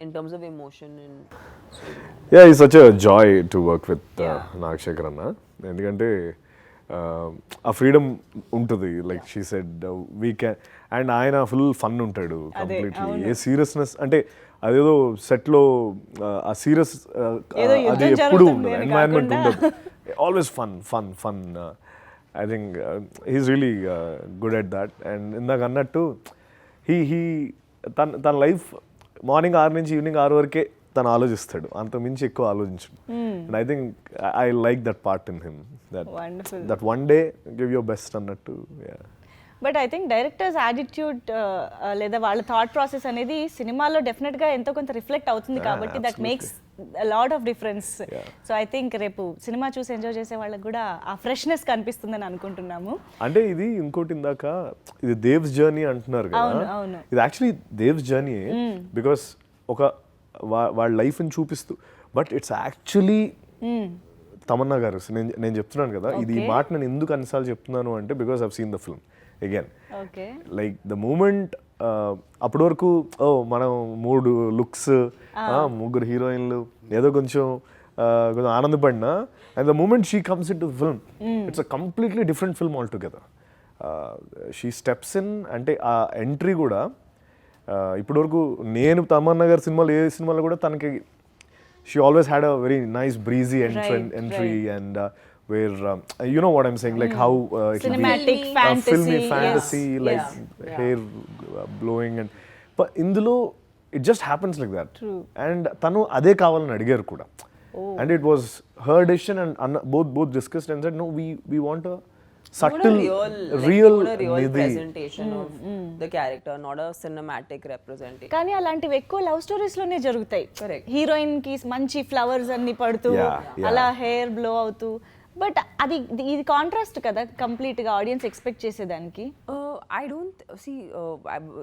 in terms of emotion and Yeah, it's such a joy to work with Nagashekar Anna. ఎందుకంటే ఆ freedom ఉంటుంది, like she said we can, and ఆయన full fun ఉంటాడు completely. ఏ seriousness అంటే అదేదో సెట్లో ఆ సీరియస్ అది ఎప్పుడు ఉండదు, ఎన్వైరన్మెంట్ ఉండదు, always fun fun fun. I think he's really good at that. And ఇందాక అన్నట్టు హీ తన లైఫ్ మార్నింగ్ 6 నుంచి ఈవినింగ్ 6 వరకే తను ఆలోచిస్తాడు, అంత మించి ఎక్కువ ఆలోచించడు. And I think I like that part in him, that one day give your best అన్నట్టు. But I think directors attitude లేదా వాళ్ళ థాట్ ప్రాసెస్ అనేది సినిమాలో డెఫినెట్గా ఎంతో కొంత రిఫ్లెక్ట్ అవుతుంది కాబట్టి that makes lot of difference. So I think రేపు సినిమా చూసి ఎంజాయ్ చేసే వాళ్ళకి కూడా ఆ ఫ్రెష్నెస్ కనిపిస్తుందని అనుకుంటున్నాము. అంటే ఇది ఇంకోటి, ఇందాక ఇది దేవ్స్ జర్నీ అంటున్నారు కదా, ఇది యాక్చువల్లీ దేవ్స్ జర్నీ బికాస్ ఒక వాళ్ళ లైఫ్ని చూపిస్తూ, బట్ ఇట్స్ యాక్చువల్లీ తమన్నా గారు. నేను చెప్తున్నాను కదా, ఇది ఈ మాట నేను ఎందుకు అన్నిసార్లు చెప్తున్నాను అంటే because I've seen the film again. Like the moment అప్పటి వరకు మనం 3 లుక్స్, 3 హీరోయిన్లు, ఏదో కొంచెం ఆనందపడినా, and the moment she comes into film it's a completely different film altogether. She steps in, అంటే ఆ ఎంట్రీ కూడా ఇప్పటివరకు నేను తమన్నా గారి సినిమాలు ఏ సినిమాలో కూడా తనకి she always had a very nice breezy entry and where you know what I'm saying, like how cinematic filmy fantasy, like hair blowing, and but indulo it just happens like that. True. And tanu ade kavalani adigaru kuda, and it was her decision, and both discussed and said no, we want a subtle real representation of the character, not a cinematic representation. కానీ అలాంటివి ఎక్కువ love stories లోనే జరుగుతాయి. Heroine కి మంచి flowers అన్ని పడుతూ అలా హెయిర్ బ్లో అవుతూ, బట్ అది ఇది కాంట్రాస్ట్ కదా కంప్లీట్ గా ఆడియన్స్ ఎక్స్పెక్ట్ చేసేదానికి. I don't see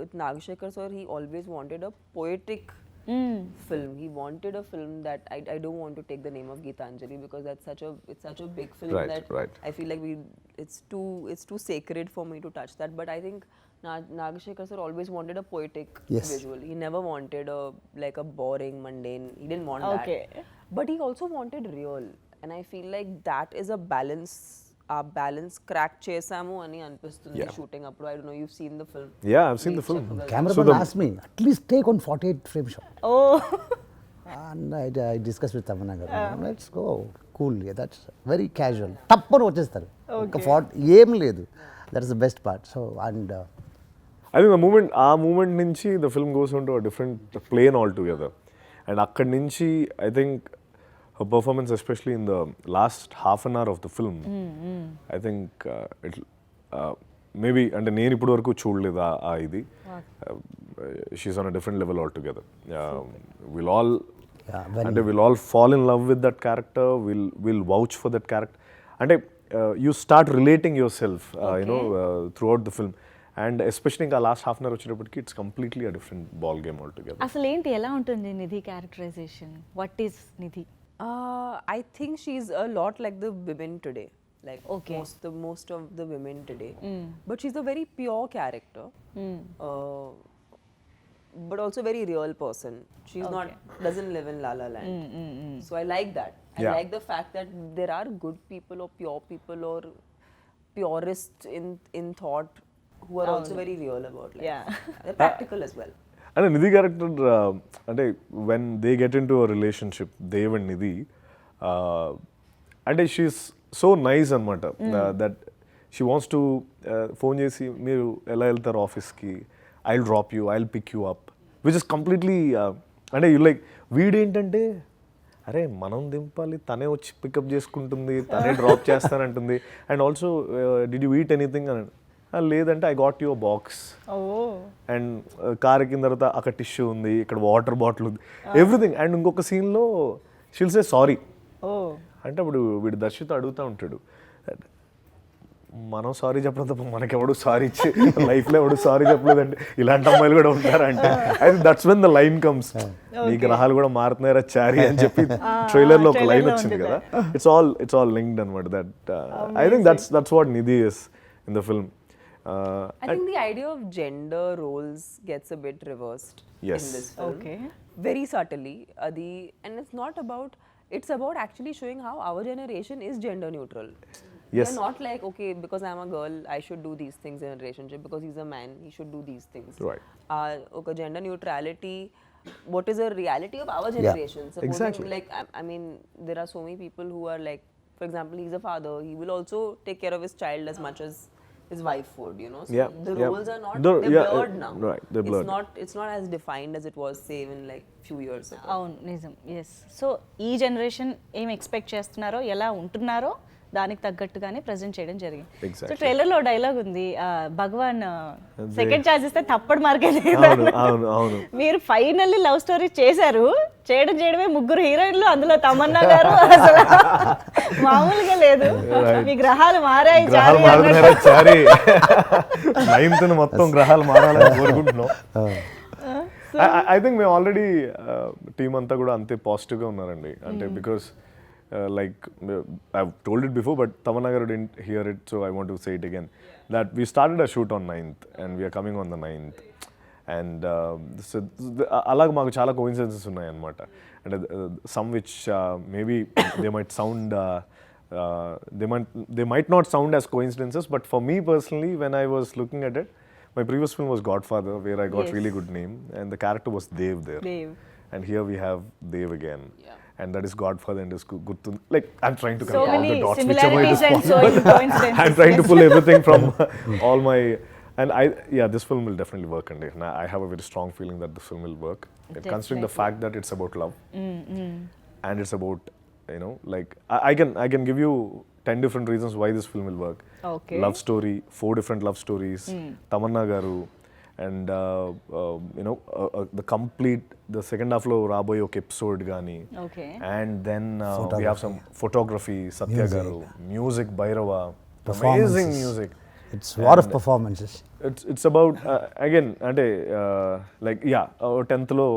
with Nagashekar sir, he always wanted a poetic film. He wanted a film that I don't want to take the name of Geetanjali because it's such a big film that I feel like it's too sacred for me to touch that. But I think Nagashekar sir always wanted a poetic visual. He never wanted a boring, mundane. He didn't want that. But he also wanted real, and I feel like that is a balance. ఆ balance crack చేసాము అని అనిపిస్తుంది shooting అప్పుడు. I don't know, you've seen the film? Yeah, I've seen the film. Cameraman asked me at least take on 48 frame shot. Oh. And I discussed with Tamanna garu. Let's go cool. Yeah, that's very casual. Tappar vachestaru. Oka 40 ఏం లేదు. That is the best part. So and I think ఆ moment నుంచి the film goes on to a different plane altogether. And అక్కడి నుంచి I think her performance, especially in the last half an hour of the film, I think maybe, and నేను ఇప్పుడు వరకు చూడలేదు ఆ ఇది, she's on a different level altogether. We'll all fall in love with that character, we'll vouch for that character, and you start relating yourself throughout the film. And especially in the last half an hour వచ్చేటప్పటికి it's completely a different ball game altogether. అసలు ఏంటి, ఎలా ఉంటుంది Nidhi characterisation? What is Nidhi? I think she's a lot like the women today, like most of the women today. But she's a very pure character, but also very real person. She's doesn't live in La La Land. So I like that. I like the fact that there are good people or pure people or purists in thought who are also very real about life. They're practical as well. అంటే Nidhi character అంటే when they get into a relationship, Dev and Nidhi, అంటే she's so nice అనమాట, that she wants to phone చేసి మీరు ఎలా వెళ్తారు ఆఫీస్కి, I will drop you, I will pick you up, which is completely అంటే యూ లైక్ వీడేంటంటే అరే మనం దింపాలి, తనే వచ్చి పికప్ చేసుకుంటుంది, తనే డ్రాప్ చేస్తానంటుంది. And also did you eat anything అని, లేదంటే I got your box, and car ఎక్కిన తర్వాత అక్కడ టిష్యూ ఉంది, ఇక్కడ వాటర్ బాటిల్ ఉంది, ఎవ్రీథింగ్. అండ్ ఇంకొక సీన్లో షీల్ సే సారీ అంటే అప్పుడు వీడు దర్శితో అడుగుతూ ఉంటాడు, మనం సారీ చెప్పడం తప్ప మనకెవడు సారీ ఇచ్చి లైఫ్లో ఎవడు సారీ చెప్పలేదంటే ఇలాంటి అమ్మాయిలు కూడా ఉంటారంటే, I think that's when the line comes, నీ గ్రహాలు కూడా మారుతున్నారా చారీ అని చెప్పి ట్రైలర్లో ఒక లైన్ వచ్చింది కదా. ఇట్స్ ఆల్ లింక్డ్ అనమాట. That I think that's what Nidhi is in the film. I think the idea of gender roles gets a bit reversed in this film. very subtly, and it's about actually showing how our generation is gender neutral. Yes. We're not like, okay, because I'm a girl, I should do these things in a relationship. Because he's a man, he should do these things. Right. Okay, gender neutrality. What is the reality of our generation? Supposing, Exactly. like, I mean, there are so many people who are like, for example, he's a father. He will also take care of his child as much as his wife would, you know. So Yeah, the yeah. roles are not, The- they're yeah, blurred now. right, they're blurred. It's not as defined as it was, say, in like few years ago. అవును నిజం. Yes. So ఈ generation ఏం expect చేస్తున్నారో ఎలా ఉంటున్నారో దానికి తగ్గట్టుగానే present చేయడం జరిగింది. So Exactly. ట్రైలర్లో డైలాగ్ ఉంది, భగవాన్ సెకండ్ ఛాన్స్ ఇస్తే తప్పడు మార్కే లేదు. అవును మీరు ఫైనల్లీ లవ్ స్టోరీ చేశారు, చేయడమే ముగ్గురు హీరోయిన్లు, అందులో తమన్నా గారు అసలు మామూలుగా లేదు. మీ గ్రహాలు మారాయి గ్రహాలు మారుతున్నారా చారి 9th మొత్తం గ్రహాలు మారాలని కోరుకుంటున్నాం. ఐ థింక్ మేము ఆల్రెడీ టీమ్ అంతా కూడా అంతే పాజిటివ్గా ఉన్నారండి. అంటే because like I've told it before, but Tamanna garu didn't hear it, so I want to say it again, that we started a shoot on 9th and we are coming on the 9th, and so alag maaku chaala coincidences unnai annamata, and some which maybe they might sound they might not sound as coincidences, but for me personally, when I was looking at it, my previous film was Godfather, where I got Yes. really good name, and the character was Dev there. Dev. And here we have Dev again. Yeah. And that is Godfather and is Gurthunda. Like, I'm trying to So connect all many the dots, whichever it is similarities and possible. so coincidences. I'm trying to pull everything from all my... And this film will definitely work. And I have a very strong feeling that this film will work. Considering the fact that it's about love. And it's about, you know, like, I can give you 10 different reasons why this film will work. Okay. Love story, 4 different love stories. Tamanna garu. And you know, the second half lo raboye oka episode gaani, Okay. and then we have some photography, Satya Music. garu, music, Bhairava, Performances. amazing music. It's a lot of performances. It's about again ante like 10th lo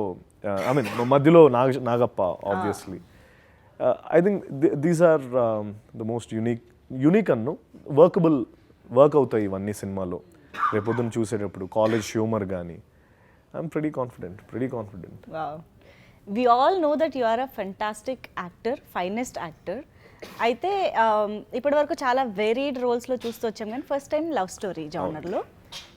I mean madhyalo Nagappa obviously. I think these are the most unique annu work అవుతాయి ఇవన్నీ సినిమాలో రేపొద్దున చూసేటప్పుడు college humour కానీ. I'm pretty confident. Wow. We all know that you are a fantastic actor, finest actor. అయితే ఇప్పటి వరకు చాలా వేరీడ్ రోల్స్లో చూస్తూ వచ్చాం, కానీ ఫస్ట్ టైం లవ్ స్టోరీ జానర్లో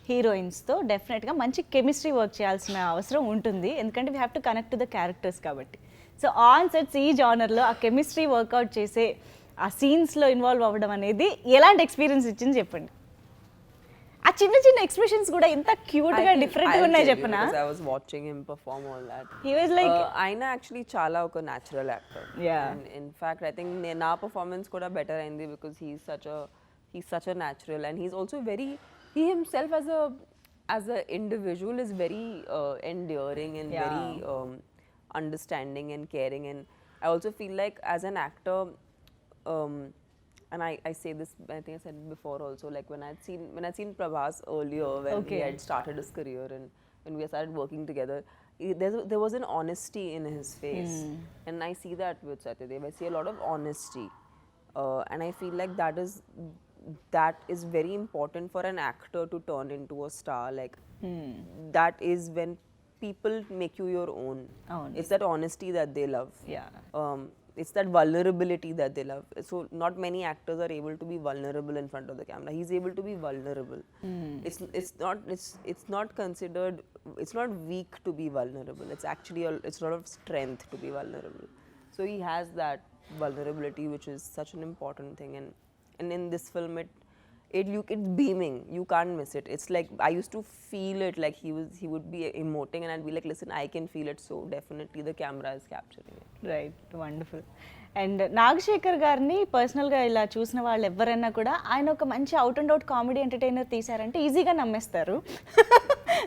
హీరోయిన్స్తో డెఫినెట్గా మంచి కెమిస్ట్రీ వర్క్ చేయాల్సిన అవసరం ఉంటుంది, ఎందుకంటే we have to connect to the characters కాబట్టి. సో ఆన్ సెట్స్ ఈ జానర్లో ఆ కెమిస్ట్రీ వర్కౌట్ చేసే ఆ సీన్స్లో ఇన్వాల్వ్ అవ్వడం అనేది ఎలాంటి ఎక్స్పీరియన్స్ ఇచ్చింది చెప్పండి. ఆ చిన్న చిన్న ఎక్స్ప్రెషన్స్ కూడా ఎంత క్యూట్ గా డిఫరెంట్ గా ఉన్నాయి చెప్పనా. I was watching him perform all that. He was like Aina actually chala oka natural actor. Yeah. And in fact I think na performance kuda better aindi because he's such a natural, and he's also he himself as a individual is very endearing and Yeah. very understanding and caring, and I also feel like as an actor and I say this, I think I said it before also, like when I'd seen Prabhas earlier when Okay. he had started his career and when we started working together, there was an honesty in his face, and I see that with Satyadev. I see a lot of honesty, and I feel like that is very important for an actor to turn into a star. Like that is when people make you your own. It's that honesty that they love. Yeah. It's that vulnerability that they love. So not many actors are able to be vulnerable in front of the camera. He's able to be vulnerable. It's not considered, it's not weak to be vulnerable. It's actually it's a lot of strength to be vulnerable. So he has that vulnerability, which is such an important thing, and in this film it's beaming. You can't miss it. It's like I used to feel it, like he would be emoting and I'd be like, listen, I can feel it, so definitely the camera is capturing it. Right, wonderful. And Nagasekhar గారిని పర్సనల్గా ఇలా చూసిన వాళ్ళు ఎవరైనా కూడా ఆయన ఒక మంచి out and out comedy entertainer తీశారంటే ఈజీగా నమ్మేస్తారు,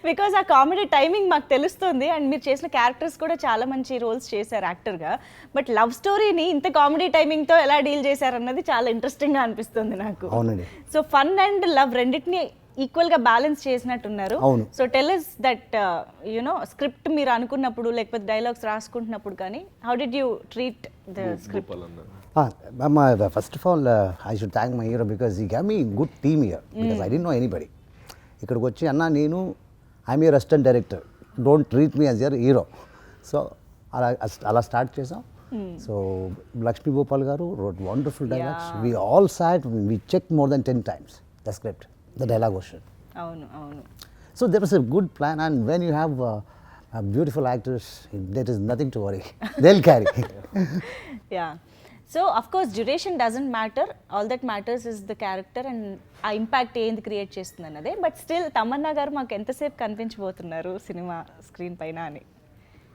బికాజ్ ఆ కామెడీ టైమింగ్ మాకు తెలుస్తుంది. అండ్ మీరు చేసిన క్యారెక్టర్స్ కూడా చాలా మంచి రోల్స్ చేశారు యాక్టర్గా, బట్ లవ్ స్టోరీని ఇంత కామెడీ టైమింగ్తో ఎలా డీల్ చేశారన్నది చాలా ఇంట్రెస్టింగ్గా అనిపిస్తుంది నాకు. అవునండి. సో ఫన్ అండ్ లవ్ రెండింటిని ఈక్వల్గా బ్యాలెన్స్ చేసినట్టున్నారు. అవును. So tell us that you know script మీరు అనుకున్నప్పుడు లేకపోతే డైలాగ్స్ రాసుకుంటున్నప్పుడు కానీ how did you treat the script? First of all, I should thank my hero because he gave me good team here because I didn't know anybody. ఇక్కడికి వచ్చి అన్న నేను I'm your assistant director, don't treat me as your hero so అలా start చేసాం. So Lakshmi Gopal గారు wrote wonderful dialogues. We all sat, we checked more than 10 times the script, the dialogue version. అవును. So there was a good plan, and when you have beautiful actors, there is nothing to worry. They'll carry. Yeah so of course duration doesn't matter, all that matters is the character and ఆ impact ఏంది create చేస్తుంది అన్నదే. But still Tamannaah గారు మాకు ఎంతసేపు కనిపించబోతున్నారు cinema screen పైన అని?